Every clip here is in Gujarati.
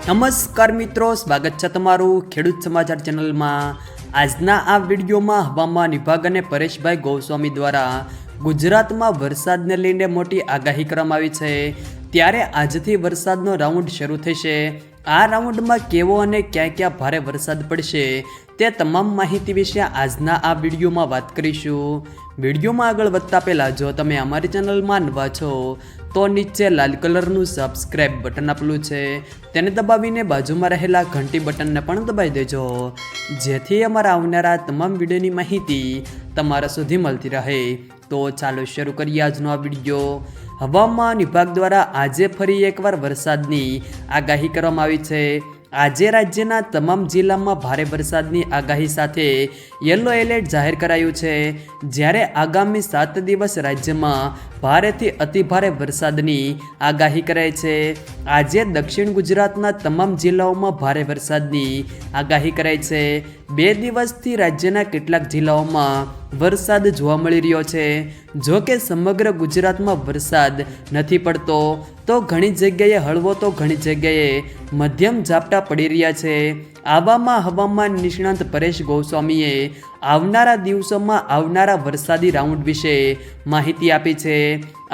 નમસ્કાર મિત્રો, સ્વાગત છે તમારું ખેડૂત સમાચાર ચેનલમાં। આજના આ વિડીયોમાં હવામાન વિભાગ અને પરેશભાઈ ગોસ્વામી દ્વારા ગુજરાતમાં વરસાદને લઈને મોટી આગાહી કરવામાં આવી છે। ત્યારે આજથી વરસાદનો રાઉન્ડ શરૂ થશે। આ રાઉન્ડમાં કેવો અને ક્યાં ક્યાં ભારે વરસાદ પડશે તે તમામ માહિતી વિશે આજના આ વિડીયોમાં વાત કરીશું। વિડીયોમાં આગળ વધતા પહેલાં જો તમે અમારી ચેનલમાં નવા છો તો નીચે લાલ કલરનું સબસ્ક્રાઇબ બટન આપેલું છે તેને દબાવીને બાજુમાં રહેલા ઘંટી બટનને પણ દબાવી દેજો, જેથી અમારા આવનારા તમામ વિડીયોની માહિતી તમારા સુધી મળતી રહે। તો ચાલો શરૂ કરીએ આજનો આ વિડીયો। હવામાન વિભાગ દ્વારા આજે ફરી એકવાર વરસાદની આગાહી કરવામાં આવી છે। આજે રાજ્યના તમામ જિલ્લામાં ભારે વરસાદની આગાહી સાથે યલો એલર્ટ જાહેર કરાયું છે। જ્યારે આગામી 7 દિવસ રાજ્યમાં ભારેથી અતિભારે વરસાદની આગાહી કરાઈ છે। આજે દક્ષિણ ગુજરાતના તમામ જિલ્લાઓમાં ભારે વરસાદની આગાહી કરાઈ છે। 2 દિવસથી રાજ્યના કેટલાક જિલ્લાઓમાં વરસાદ જોવા મળી રહ્યો છે। જો કે સમગ્ર ગુજરાતમાં વરસાદ નથી પડતો, તો ઘણી જગ્યાએ હળવો તો ઘણી જગ્યાએ મધ્યમ ઝાપટા પડી રહ્યા છે। આવામાં હવામાન નિષ્ણાંત પરેશ ગોસ્વામીએ આવનારા દિવસોમાં આવનારા વરસાદી રાઉન્ડ વિશે માહિતી આપી છે।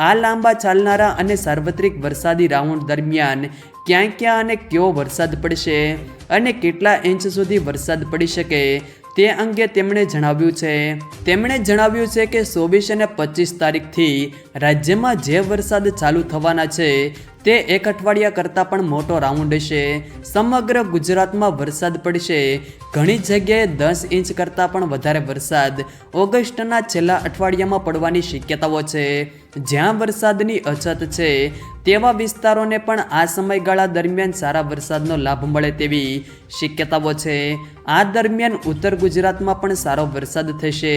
આ લાંબા ચાલનારા અને સાર્વત્રિક વરસાદી રાઉન્ડ દરમિયાન ક્યાં ક્યાં અને કેવો વરસાદ પડશે અને કેટલા ઇંચ સુધી વરસાદ પડી શકે તે અંગે તેમણે જણાવ્યું છે કે 24 અને 25 તારીખથી રાજ્યમાં જે વરસાદ ચાલુ થવાના છે તે એક અઠવાડિયા કરતાં પણ મોટો રાઉન્ડ છે। સમગ્ર ગુજરાતમાં વરસાદ પડશે। ઘણી જગ્યાએ 10 ઇંચ કરતાં પણ વધારે વરસાદ ઓગસ્ટના છેલ્લા અઠવાડિયામાં પડવાની શક્યતાઓ છે। જ્યાં વરસાદની અછત છે તેવા વિસ્તારોને પણ આ સમયગાળા દરમિયાન સારા વરસાદનો લાભ મળે તેવી શક્યતાઓ છે। આ દરમિયાન ઉત્તર ગુજરાતમાં પણ સારો વરસાદ થશે।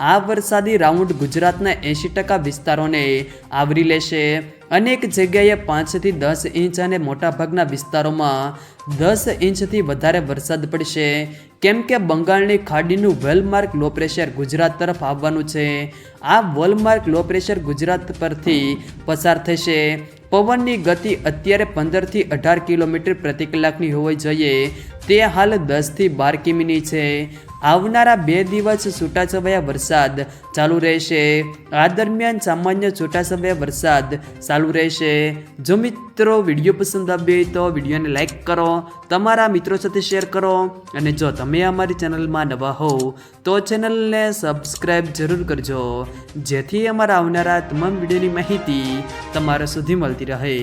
આ વરસાદી રાઉન્ડ ગુજરાતના 80% વિસ્તારોને આવરી લેશે। અનેક જગ્યાએ 5 થી 10 ઇંચ અને મોટાભાગના વિસ્તારોમાં 10 ઇંચથી વધારે વરસાદ પડશે, કેમ કે બંગાળની ખાડીનું વેલમાર્ક લો પ્રેશર ગુજરાત તરફ આવવાનું છે। આ વેલમાર્ક લો પ્રેશર ગુજરાત પરથી પસાર થશે। પવનની ગતિ અત્યારે 15 થી 18 કિલોમીટર પ્રતિ કલાકની હોવી જોઈએ, તે હાલ 10 થી 12 કિમીની છે। આવનારા 2 દિવસ છૂટાછવાયા વરસાદ ચાલુ રહેશે। આ દરમિયાન સામાન્ય છૂટાછવાયા વરસાદ ચાલુ રહેશે। જો મિત્રો વિડીયો પસંદ આવ્યો હોય તો વિડીયોને લાઈક કરો, તમારા મિત્રો સાથે શેર કરો, અને જો તમે અમારી ચેનલમાં નવા હો તો ચેનલને સબસ્ક્રાઈબ જરૂર કરજો, જેથી અમારા આવનારા તમામ વિડીયોની માહિતી તમારા સુધી મળતી રહે।